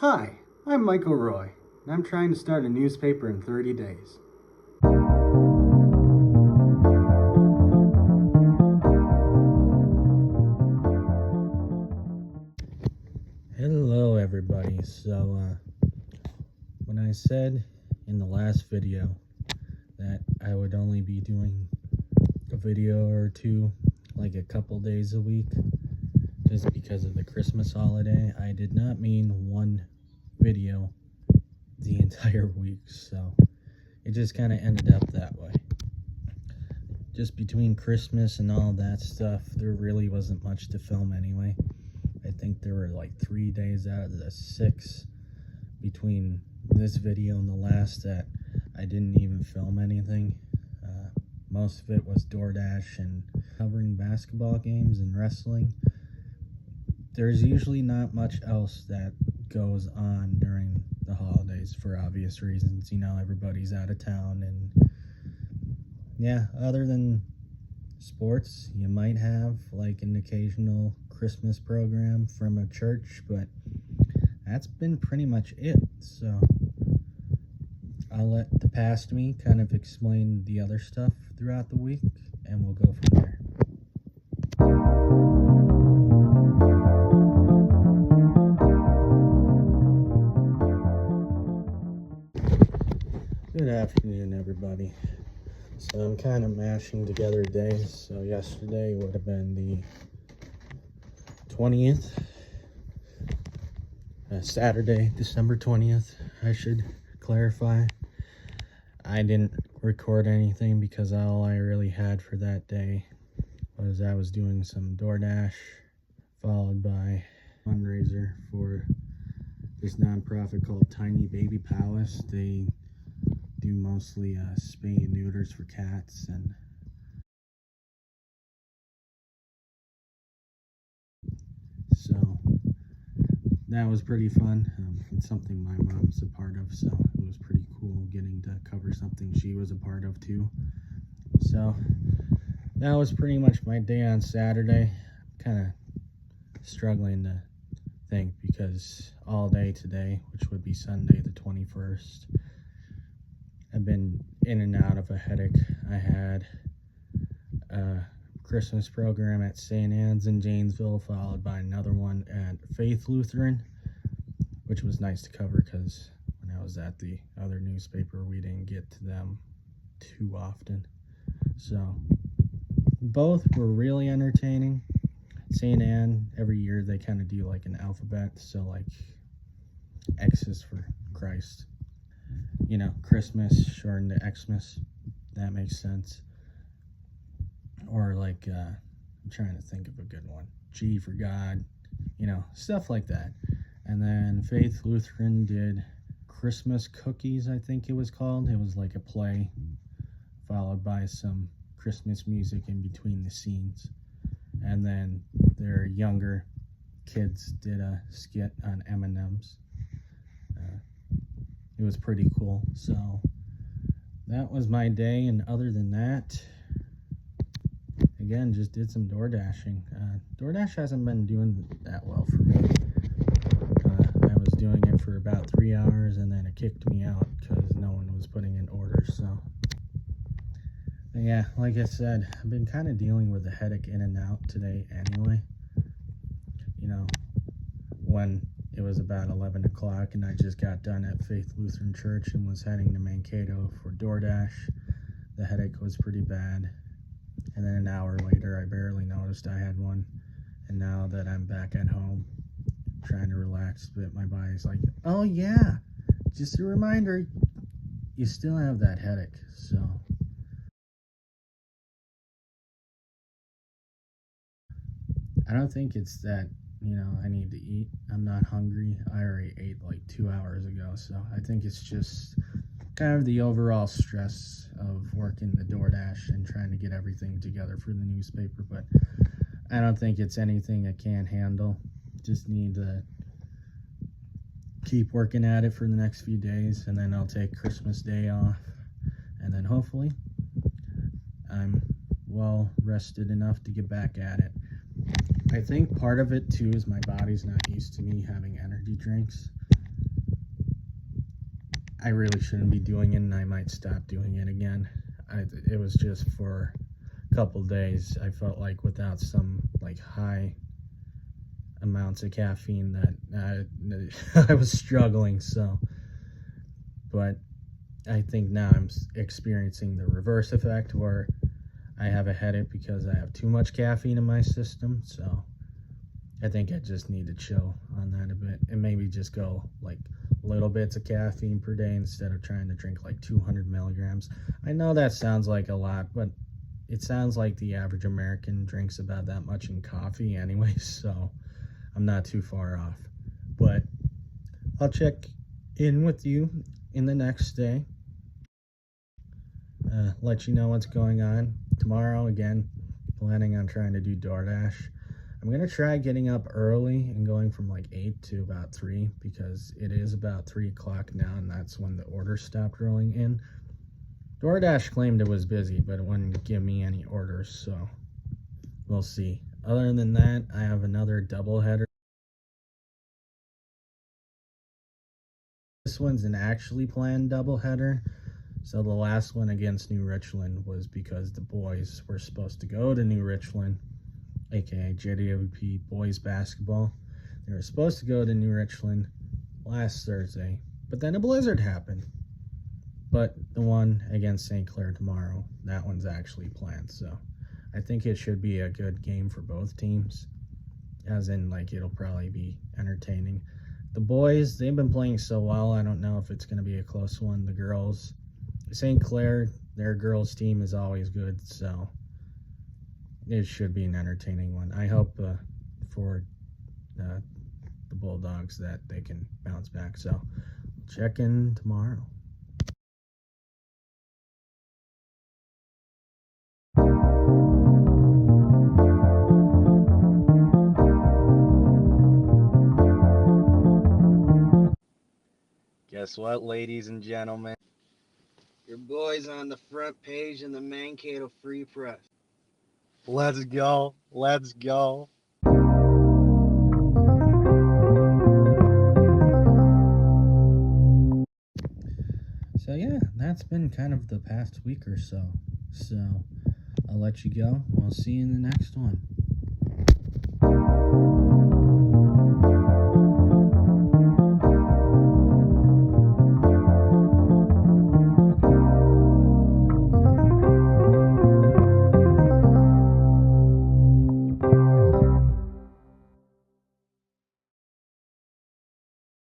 Hi, I'm Michael Roy, and I'm trying to start a newspaper in 30 days. Hello everybody. So when I said in the last video that I would only be doing a video or two, like a couple days a week, just because of the Christmas holiday, I did not mean one video the entire week, so it just kind of ended up that way. Just between Christmas and all that stuff, there really wasn't much to film anyway. I think there were like 3 days out of the 6 between this video and the last that I didn't even film anything. Most of it was DoorDash and covering basketball games and wrestling. There's usually not much else that goes on during the holidays for obvious reasons. You know, everybody's out of town, and yeah, other than sports, you might have like an occasional Christmas program from a church, but that's been pretty much it. So I'll let the past me kind of explain the other stuff throughout the week, and we'll go from there. Good afternoon, everybody. So I'm kind of mashing together days. So yesterday would have been the 20th. Saturday, December 20th, I should clarify. I didn't record anything because all I really had for that day was I was doing some DoorDash, followed by a fundraiser for this nonprofit called Tiny Baby Palace. They do mostly spay and neuters for cats, and so that was pretty fun. It's something my mom's a part of, so it was pretty cool getting to cover something she was a part of too. So that was pretty much my day on Saturday. Kind of struggling to think because all day today, which would be Sunday the 21st, I've been in and out of a headache. I had a Christmas program at St. Anne's in Janesville, followed by another one at Faith Lutheran, which was nice to cover because when I was at the other newspaper, we didn't get to them too often. So both were really entertaining. St. Anne, every year they kind of do like an alphabet, so like X is for Christ. You know, Christmas shortened to Xmas. That makes sense. Or like, I'm trying to think of a good one. G for God, you know, stuff like that. And then Faith Lutheran did Christmas Cookies, I think it was called. It was like a play, followed by some Christmas music in between the scenes. And then their younger kids did a skit on M&Ms. It was pretty cool. So that was my day, and other than that, again, just did some door dashing. DoorDash hasn't been doing that well for me. I was doing it for about 3 hours, and then it kicked me out because no one was putting in orders. So yeah, like I said, I've been kind of dealing with a headache in and out today anyway. You know, when it was about 11 o'clock and I just got done at Faith Lutheran Church and was heading to Mankato for DoorDash, the headache was pretty bad. And then an hour later, I barely noticed I had one. And now that I'm back at home, trying to relax a bit, my body's like, oh yeah, just a reminder, you still have that headache. So I don't think it's that, you know, I need to eat. I'm not hungry. I already ate like 2 hours ago. So I think it's just kind of the overall stress of working the DoorDash and trying to get everything together for the newspaper. But I don't think it's anything I can't handle. Just need to keep working at it for the next few days, and then I'll take Christmas Day off. And then hopefully I'm well rested enough to get back at it. I think part of it too is my body's not used to me having energy drinks. I really shouldn't be doing it, and I might stop doing it again. It was just for a couple days. I felt like without some like high amounts of caffeine that I was struggling. So, but I think now I'm experiencing the reverse effect where I have a headache because I have too much caffeine in my system. So I think I just need to chill on that a bit and maybe just go like little bits of caffeine per day instead of trying to drink like 200 milligrams. I know that sounds like a lot, but it sounds like the average American drinks about that much in coffee anyway, so I'm not too far off. But I'll check in with you in the next day, let you know what's going on. Tomorrow, again, planning on trying to do DoorDash. I'm going to try getting up early and going from like 8 to about 3 because it is about 3 o'clock now, and that's when the orders stopped rolling in. DoorDash claimed it was busy, but it wouldn't give me any orders, so we'll see. Other than that, I have another doubleheader. This one's an actually planned doubleheader. So the last one against New Richland was because the boys were supposed to go to New Richland, aka JWP boys basketball. They were supposed to go to New Richland last Thursday, but then a blizzard happened. But the one against St. Clair tomorrow, that one's actually planned. So I think it should be a good game for both teams, as in like it'll probably be entertaining. The boys, they've been playing so well, I don't know if it's going to be a close one. The girls, St. Clair, their girls team is always good, so it should be an entertaining one. I hope for the Bulldogs that they can bounce back. So check in tomorrow. Guess what, ladies and gentlemen? Your boy's on the front page in the Mankato Free Press. Let's go. Let's go. So yeah, that's been kind of the past week or so. So I'll let you go. We'll see you in the next one.